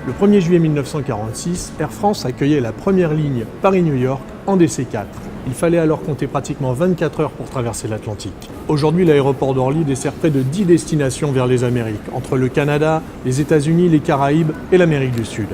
Le 1er juillet 1946, Air France accueillait la première ligne Paris-New York en DC-4. Il fallait alors compter pratiquement 24 heures pour traverser l'Atlantique. Aujourd'hui, l'aéroport d'Orly dessert près de 10 destinations vers les Amériques, entre le Canada, les États-Unis, les Caraïbes et l'Amérique du Sud.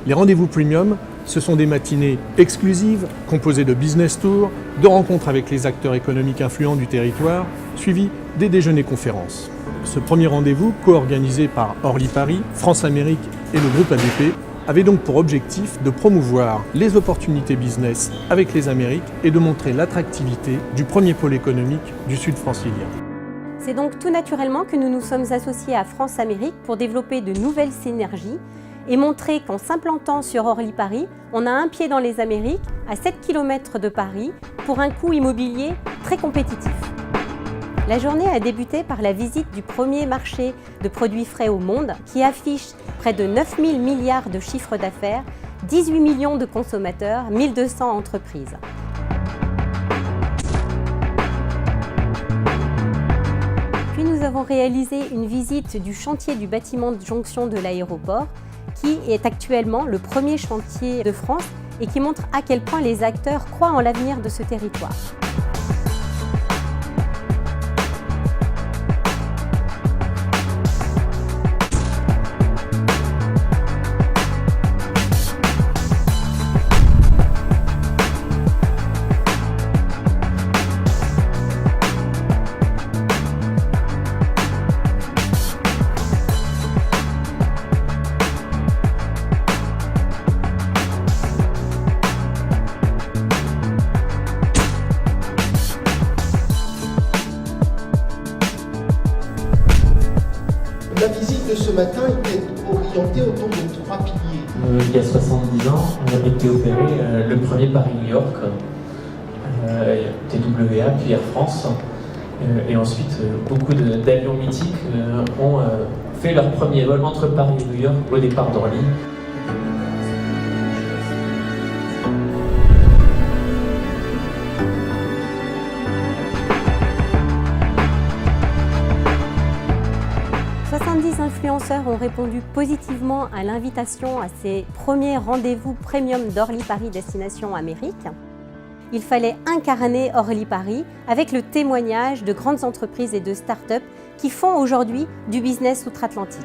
Les rendez-vous premium, ce sont des matinées exclusives, composées de business tours, de rencontres avec les acteurs économiques influents du territoire, suivies des déjeuners-conférences. Ce premier rendez-vous, co-organisé par Orly Paris, France Amérique et le groupe ADP, avait donc pour objectif de promouvoir les opportunités business avec les Amériques et de montrer l'attractivité du premier pôle économique du Sud francilien. C'est donc tout naturellement que nous nous sommes associés à France Amérique pour développer de nouvelles synergies et montrer qu'en s'implantant sur Orly Paris, on a un pied dans les Amériques, à 7 km de Paris, pour un coût immobilier très compétitif. La journée a débuté par la visite du premier marché de produits frais au monde qui affiche près de 9 000 milliards de chiffre d'affaires, 18 millions de consommateurs, 1200 entreprises. Puis nous avons réalisé une visite du chantier du bâtiment de jonction de l'aéroport qui est actuellement le premier chantier de France et qui montre à quel point les acteurs croient en l'avenir de ce territoire. La visite de ce matin était orientée autour de 3 piliers. Il y a 70 ans, était opéré le premier Paris-New York, TWA, puis Air France. Et ensuite, beaucoup d'avions mythiques ont fait leur premier vol entre Paris et New York au départ d'Orly. Influenceurs ont répondu positivement à l'invitation à ces premiers rendez-vous premium d'Orly Paris Destination Amérique. Il fallait incarner Orly Paris avec le témoignage de grandes entreprises et de start-up qui font aujourd'hui du business outre-Atlantique.